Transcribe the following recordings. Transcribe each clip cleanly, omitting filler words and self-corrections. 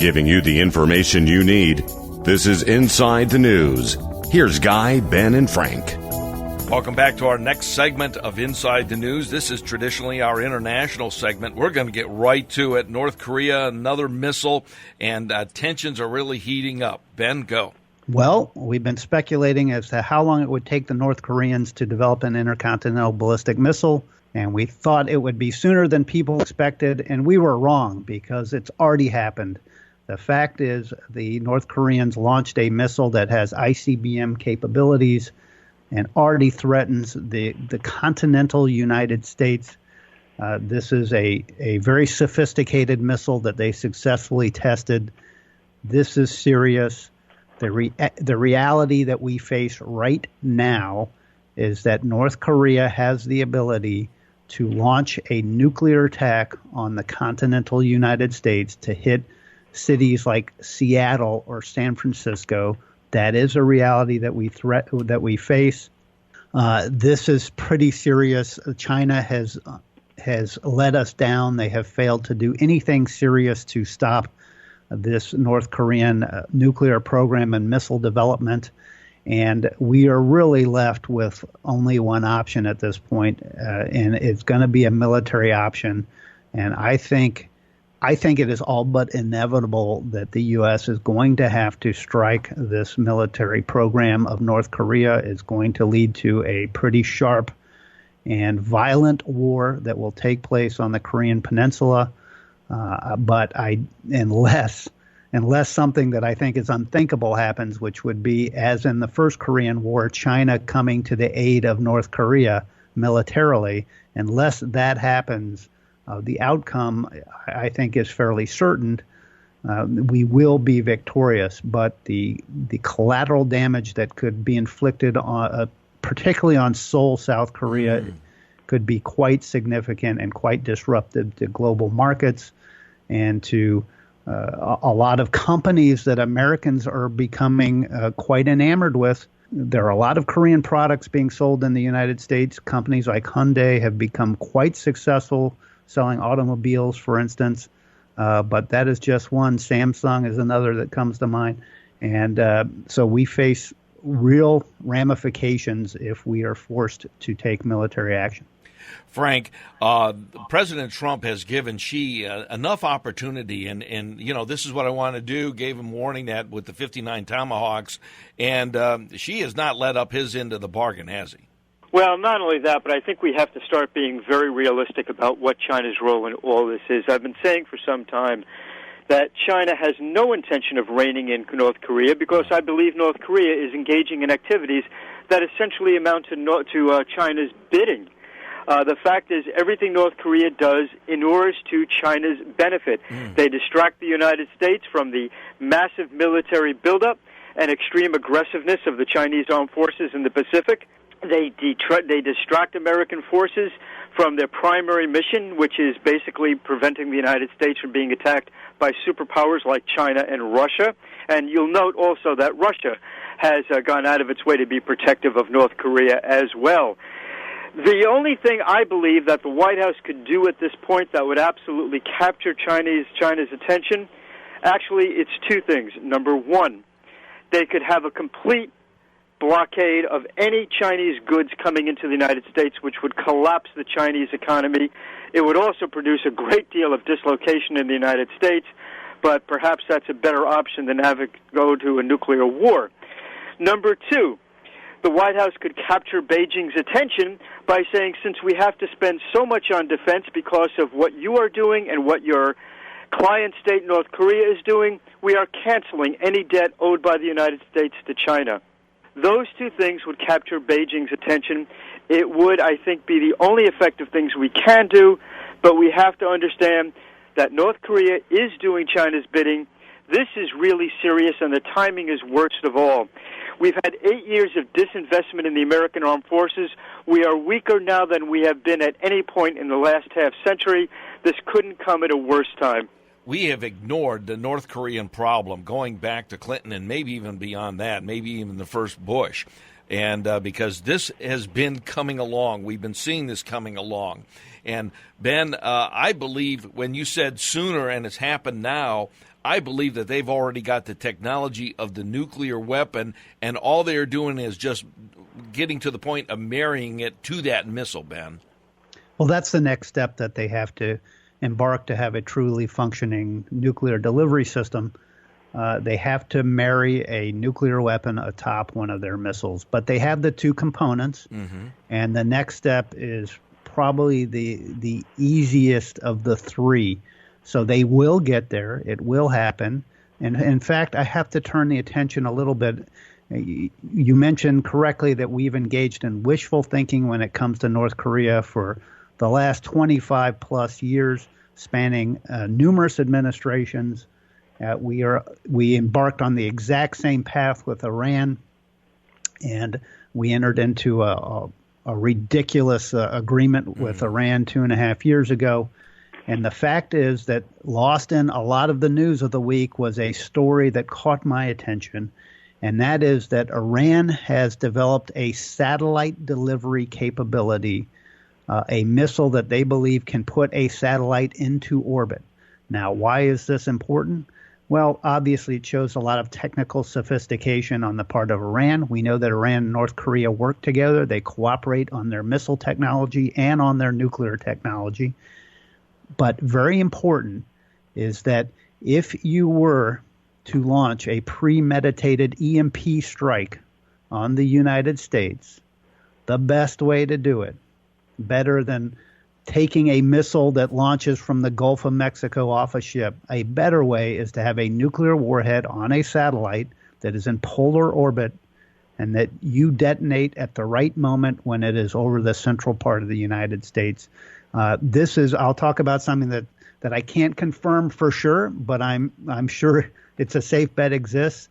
giving you the information you need. This is Inside the News. Here's Guy, Ben, and Frank. Welcome back to our next segment of Inside the News. This is traditionally our international segment. We're going to get right to it. North Korea, another missile, and tensions are really heating up. Ben, go. Well, we've been speculating as to how long it would take the North Koreans to develop an intercontinental ballistic missile, and we thought it would be sooner than people expected, and we were wrong because it's already happened. The fact is the North Koreans launched a missile that has ICBM capabilities and already threatens the continental United States. This is a very sophisticated missile that they successfully tested. This is serious. The reality that we face right now is that North Korea has the ability to launch a nuclear attack on the continental United States to hit cities like Seattle or San Francisco. That is a reality that we face. This is pretty serious. China has let us down. They have failed to do anything serious to stop this North Korean nuclear program and missile development. And we are really left with only one option at this point, and it's going to be a military option. And I think it is all but inevitable that the U.S. is going to have to strike this military program of North Korea. It's going to lead to a pretty sharp and violent war that will take place on the Korean Peninsula. But unless something that I think is unthinkable happens, which would be, as in the first Korean War, China coming to the aid of North Korea militarily, unless that happens, the outcome, I think, is fairly certain. We will be victorious, but the collateral damage that could be inflicted on, particularly on Seoul, South Korea, could be quite significant and quite disruptive to global markets and to a lot of companies that Americans are becoming quite enamored with. There are a lot of Korean products being sold in the United States. Companies like Hyundai have become quite successful selling automobiles, for instance. But that is just one. Samsung is another that comes to mind. And so we face real ramifications if we are forced to take military action. Frank, President Trump has given Xi enough opportunity, and this is what I want to do, gave him warning that with the 59 Tomahawks, and Xi has not let up his end of the bargain, has he? Well, not only that, but I think we have to start being very realistic about what China's role in all this is. I've been saying for some time that China has no intention of reining in North Korea because I believe North Korea is engaging in activities that essentially amount to China's bidding. The fact is, everything North Korea does inures to China's benefit. They distract the United States from the massive military buildup and extreme aggressiveness of the Chinese armed forces in the Pacific. They distract American forces from their primary mission, which is basically preventing the United States from being attacked by superpowers like China and Russia. And you'll note also that Russia has gone out of its way to be protective of North Korea as well. The only thing I believe that the White House could do at this point that would absolutely capture China's attention, actually, it's two things. Number one, they could have a complete blockade of any Chinese goods coming into the United States, which would collapse the Chinese economy. It would also produce a great deal of dislocation in the United States, but perhaps that's a better option than having to go to a nuclear war. Number two, the White House could capture Beijing's attention by saying, since we have to spend so much on defense because of what you are doing and what your client state North Korea is doing, we are canceling any debt owed by the United States to China. Those two things would capture Beijing's attention. It would, I think, be the only effective things we can do, but we have to understand that North Korea is doing China's bidding. This is really serious, and the timing is worst of all. We've had 8 years of disinvestment in the American armed forces. We are weaker now than we have been at any point in the last half-century. This couldn't come at a worse time. We have ignored the North Korean problem going back to Clinton and maybe even beyond that, maybe even the first Bush. And because this has been coming along, we've been seeing this coming along. And Ben, I believe when you said sooner and it's happened now, I believe that they've already got the technology of the nuclear weapon, and all they're doing is just getting to the point of marrying it to that missile, Ben. Well, that's the next step that they have to embark to have a truly functioning nuclear delivery system. They have to marry a nuclear weapon atop one of their missiles. But they have the two components, and the next step is probably the easiest of the three. So they will get there. It will happen. And in fact, I have to turn the attention a little bit. You mentioned correctly that we've engaged in wishful thinking when it comes to North Korea for the last 25 plus years, spanning numerous administrations. We embarked on the exact same path with Iran, and we entered into a ridiculous agreement with Iran 2.5 years ago. And the fact is that lost in a lot of the news of the week was a story that caught my attention, and that is that Iran has developed a satellite delivery capability, a missile that they believe can put a satellite into orbit. Now, why is this important? Well, obviously, it shows a lot of technical sophistication on the part of Iran. We know that Iran and North Korea work together. They cooperate on their missile technology and on their nuclear technology. But very important is that if you were to launch a premeditated EMP strike on the United States, the best way to do it, better than taking a missile that launches from the Gulf of Mexico off a ship, a better way is to have a nuclear warhead on a satellite that is in polar orbit and that you detonate at the right moment when it is over the central part of the United States. I'll talk about something that I can't confirm for sure, but I'm sure it's a safe bet exists.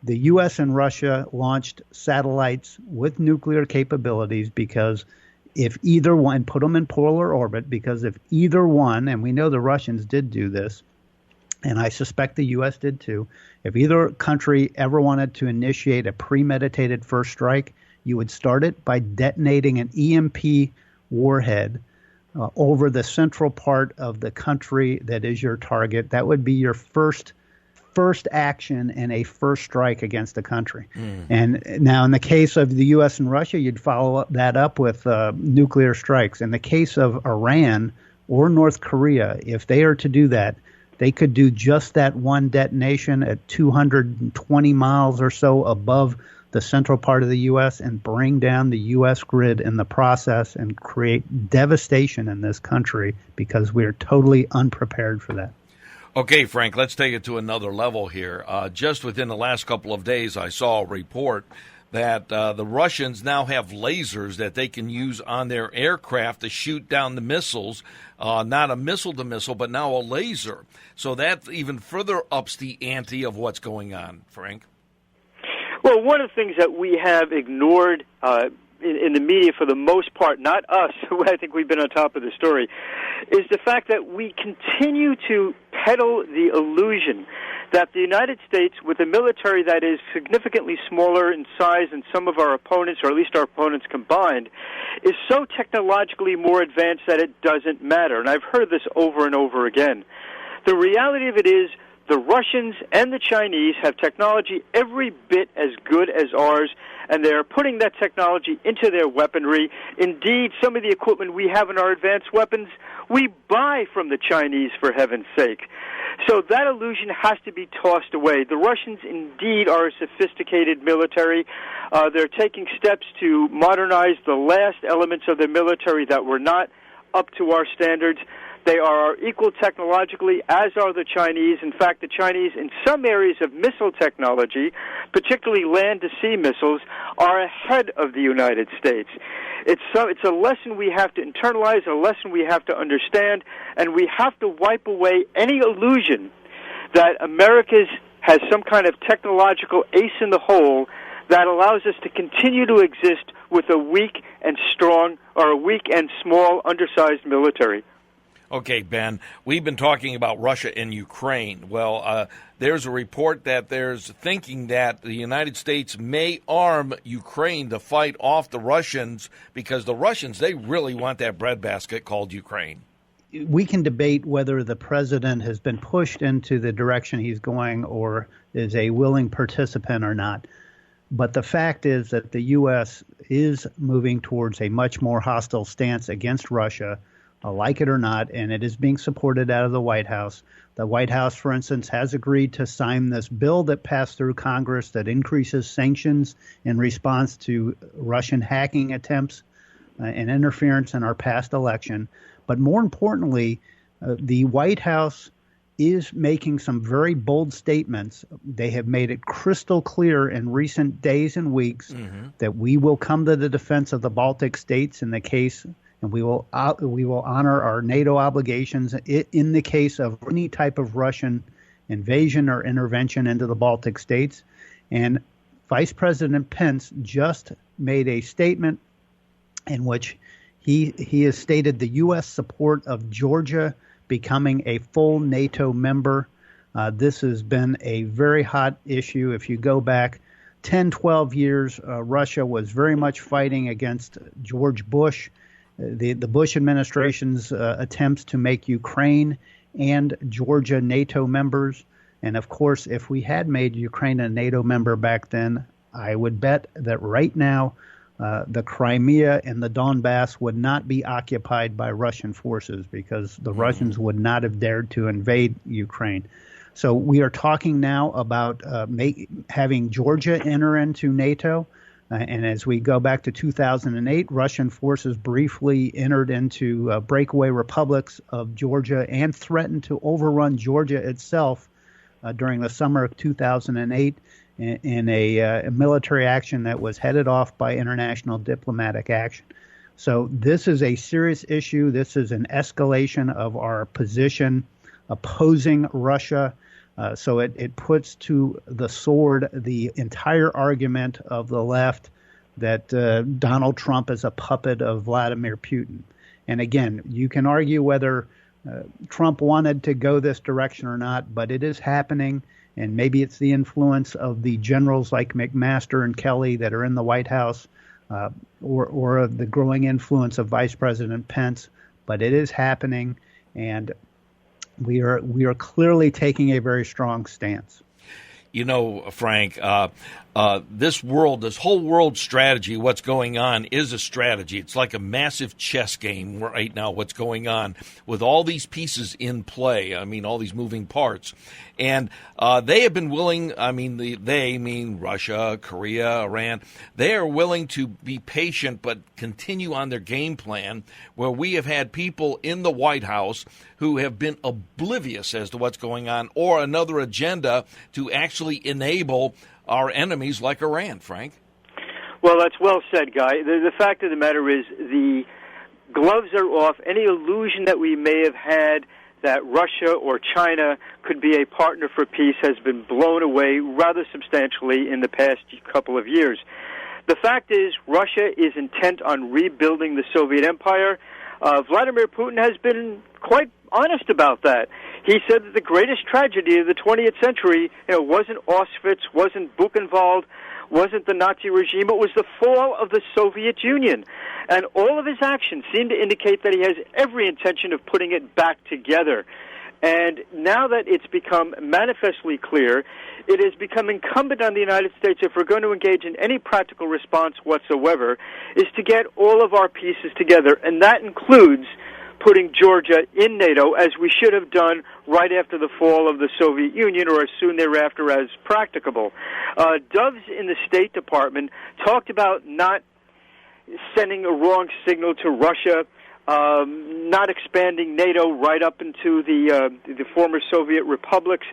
The U.S. and Russia launched satellites with nuclear capabilities because if either one, put them in polar orbit, because if either one, and we know the Russians did do this, and I suspect the U.S. did too, if either country ever wanted to initiate a premeditated first strike, you would start it by detonating an EMP warhead over the central part of the country that is your target. That would be your first action and a first strike against the country. And now in the case of the U.S. and Russia, you'd follow that up with nuclear strikes. In the case of Iran or North Korea, if they are to do that, they could do just that one detonation at 220 miles or so above the central part of the U.S. and bring down the U.S. grid in the process and create devastation in this country because we are totally unprepared for that. Okay, Frank, let's take it to another level here. Just within the last couple of days, I saw a report that the Russians now have lasers that they can use on their aircraft to shoot down the missiles, not a missile-to-missile, but now a laser. So that even further ups the ante of what's going on, Frank. Well, one of the things that we have ignored in the media for the most part, not us, I think we've been on top of the story, is the fact that we continue to peddle the illusion that the United States, with a military that is significantly smaller in size than some of our opponents, or at least our opponents combined, is so technologically more advanced that it doesn't matter. And I've heard this over and over again. The reality of it is the Russians and the Chinese have technology every bit as good as ours, and they are putting that technology into their weaponry. Indeed, some of the equipment we have in our advanced weapons, we buy from the Chinese, for heaven's sake. So that illusion has to be tossed away. The Russians indeed are a sophisticated military. They're taking steps to modernize the last elements of their military that were not up to our standards. They are equal technologically, as are the Chinese. In fact, the Chinese, in some areas of missile technology, particularly land-to-sea missiles, are ahead of the United States. It's a lesson we have to internalize, a lesson we have to understand, and we have to wipe away any illusion that America has some kind of technological ace in the hole that allows us to continue to exist with a weak and strong, or a weak and small, undersized military. Okay, Ben, we've been talking about Russia and Ukraine. Well, there's a report that there's thinking that the United States may arm Ukraine to fight off the Russians because the Russians, they really want that breadbasket called Ukraine. We can debate whether the president has been pushed into the direction he's going or is a willing participant or not. But the fact is that the U.S. is moving towards a much more hostile stance against Russia, like it or not, and it is being supported out of the White House. The White House, for instance, has agreed to sign this bill that passed through Congress that increases sanctions in response to Russian hacking attempts and interference in our past election. But more importantly, the White House is making some very bold statements. They have made it crystal clear in recent days and weeks that we will come to the defense of the Baltic states in the case, and we will honor our NATO obligations in the case of any type of Russian invasion or intervention into the Baltic states. And Vice President Pence just made a statement in which he has stated the U.S. support of Georgia becoming a full NATO member. This has been a very hot issue. If you go back 10, 12 years, Russia was very much fighting against George Bush, the Bush administration's attempts to make Ukraine and Georgia NATO members. And of course, if we had made Ukraine a NATO member back then, I would bet that right now the Crimea and the Donbass would not be occupied by Russian forces because the Russians would not have dared to invade Ukraine. So we are talking now about having Georgia enter into NATO. And as we go back to 2008, Russian forces briefly entered into breakaway republics of Georgia and threatened to overrun Georgia itself during the summer of 2008. In a military action that was headed off by international diplomatic action. So this is a serious issue. This is an escalation of our position opposing Russia. So it puts to the sword the entire argument of the left that Donald Trump is a puppet of Vladimir Putin. And again, you can argue whether Trump wanted to go this direction or not, but it is happening. And maybe it's the influence of the generals like McMaster and Kelly that are in the White House, or the growing influence of Vice President Pence. But it is happening, and we are clearly taking a very strong stance. You know, Frank, this whole world strategy, what's going on is a strategy. It's like a massive chess game right now, what's going on with all these pieces in play. I mean, all these moving parts. And they have been willing, I mean, they mean Russia, Korea, Iran, they are willing to be patient but continue on their game plan, where we have had people in the White House who have been oblivious as to what's going on, or another agenda to actually enable our enemies like Iran, Frank. Well, that's well said, Guy. The fact of the matter is the gloves are off. Any illusion that we may have had that Russia or China could be a partner for peace has been blown away rather substantially in the past couple of years. The fact is Russia is intent on rebuilding the Soviet Empire. Vladimir Putin has been quite honest about that. He said that the greatest tragedy of the 20th century, wasn't Auschwitz, wasn't Buchenwald, wasn't the Nazi regime, it was the fall of the Soviet Union. And all of his actions seem to indicate that he has every intention of putting it back together. And now that it's become manifestly clear, it has become incumbent on the United States, if we're going to engage in any practical response whatsoever, is to get all of our pieces together. And that includes putting Georgia in NATO, as we should have done right after the fall of the Soviet Union, or as soon thereafter as practicable. Doves in the State Department talked about not sending a wrong signal to Russia, not expanding NATO right up into the former Soviet republics.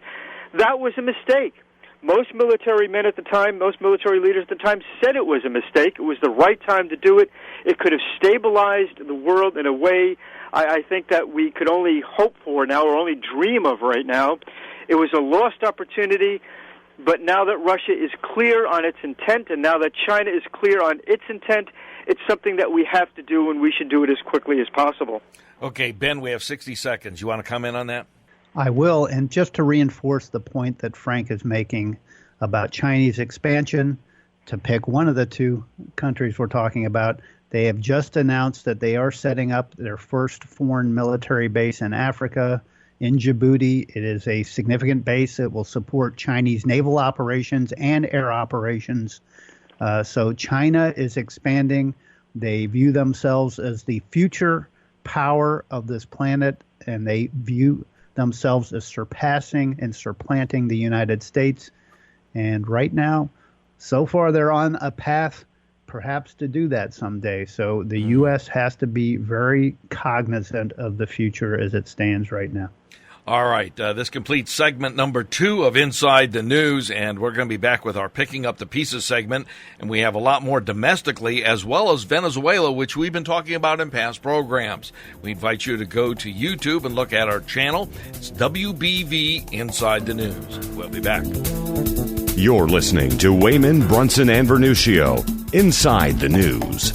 That was a mistake. Most military men at the time, most military leaders at the time said it was a mistake. It was the right time to do it. It could have stabilized the world in a way I think that we could only hope for now, or only dream of right now. It was a lost opportunity. But now that Russia is clear on its intent, and now that China is clear on its intent, it's something that we have to do, and we should do it as quickly as possible. Okay, Ben, we have 60 seconds. You want to comment on that? I will, and just to reinforce the point that Frank is making about Chinese expansion, to pick one of the two countries we're talking about, they have just announced that they are setting up their first foreign military base in Africa, in Djibouti. It is a significant base that will support Chinese naval operations and air operations. So China is expanding. They view themselves as the future power of this planet, and they view themselves as surpassing and supplanting the United States. And right now, so far, they're on a path perhaps to do that someday. So the U.S. has to be very cognizant of the future as it stands right now. All right, this completes segment number 2 of Inside the News, and we're going to be back with our Picking Up the Pieces segment, and we have a lot more domestically as well as Venezuela, which we've been talking about in past programs. We invite you to go to YouTube and look at our channel. It's WBV Inside the News. We'll be back. You're listening to Wayman, Brunson, and Vernuccio, Inside the News.